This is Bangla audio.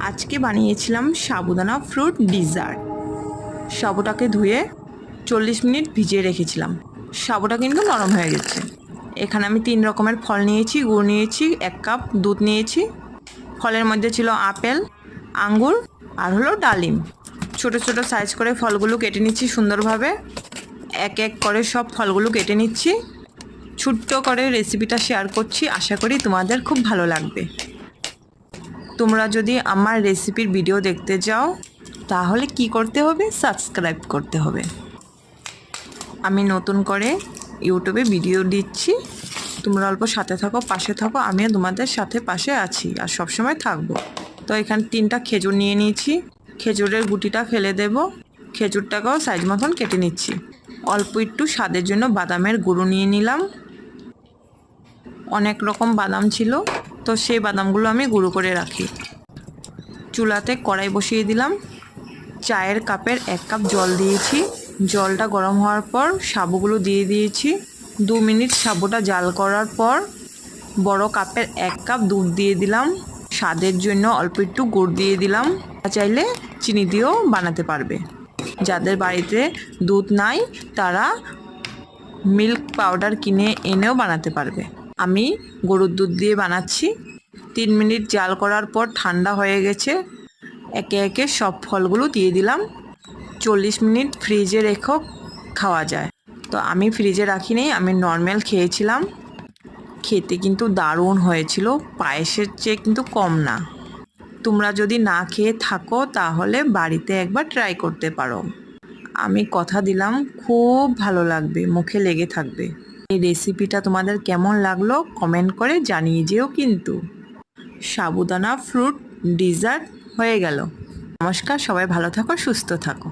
আজকে বানিয়েছিলাম সাবুদানা ফ্রুট ডিজার্ট। সাবুটাকে ধুয়ে 40 মিনিট ভিজিয়ে রেখেছিলাম। সাবুটা কিন্তু নরম হয়ে গেছে। এখানে আমি 3 রকমের ফল নিয়েছি, গুড় নিয়েছি, 1 কাপ দুধ নিয়েছি। ফলের মধ্যে ছিল আপেল, আঙ্গুর আর হলো ডালিম। ছোট ছোট সাইজ করে ফলগুলো কেটে নিচ্ছি সুন্দরভাবে। এক এক করে সব ফলগুলো কেটে নিচ্ছি। ছোট্ট করে রেসিপিটা শেয়ার করছি, আশা করি তোমাদের খুব ভালো লাগবে। তোমরা যদি আমার রেসিপির ভিডিও দেখতে চাও তাহলে কি করতে হবে? সাবস্ক্রাইব করতে হবে। আমি নতুন করে ইউটিউবে ভিডিও দিচ্ছি, তোমরা অল্প সাথে থাকো, পাশে থাকো। আমিও তোমাদের সাথে পাশে আছি আর সবসময় থাকবো। তো এখানে 3টা খেজুর নিয়ে নিয়েছি। খেজুরের গুটিটা ফেলে দেব। খেজুরটাকেও সাইজ মতন কেটে নিচ্ছি। অল্প একটু স্বাদের জন্য বাদামের গুঁড়ো নিয়ে নিলাম। অনেক রকম বাদাম ছিল, তো সেই বাদামগুলো আমি গুঁড়ো করে রাখি। চুলাতে কড়াই বসিয়ে দিলাম। চায়ের কাপের 1 কাপ জল দিয়েছি। জলটা গরম হওয়ার পর সাবুগুলো দিয়ে দিয়েছি। 2 মিনিট সাবুটা জাল করার পর বড় কাপের 1 কাপ দুধ দিয়ে দিলাম। স্বাদের জন্য অল্প একটু গুড় দিয়ে দিলাম। চাইলে চিনি দিয়েও বানাতে পারবে। যাদের বাড়িতে দুধ নাই তারা মিল্ক পাউডার কিনে এনেও বানাতে পারবে। আমি গরুর দুধ দিয়ে বানাচ্ছি। 3 মিনিট জাল করার পর ঠান্ডা হয়ে গেছে। একে একে সব ফলগুলো দিয়ে দিলাম। 40 মিনিট ফ্রিজে রেখেও খাওয়া যায়। তো আমি ফ্রিজে রাখিনি, আমি নর্মাল খেয়েছিলাম। খেতে কিন্তু দারুণ হয়েছিল, পায়েসের চেয়ে কিন্তু কম না। তোমরা যদি না খেয়ে থাকো তাহলে বাড়িতে একবার ট্রাই করতে পারো। আমি কথা দিলাম খুব ভালো লাগবে, মুখে লেগে থাকবে। এই রেসিপিটা তোমাদের কেমন লাগলো কমেন্ট করে জানিয়ে যেও কিন্তু। সাবুদানা ফ্রুট ডিজার্ট হয়ে গেল। নমস্কার, সবাই ভালো থাকো, সুস্থ থাকো।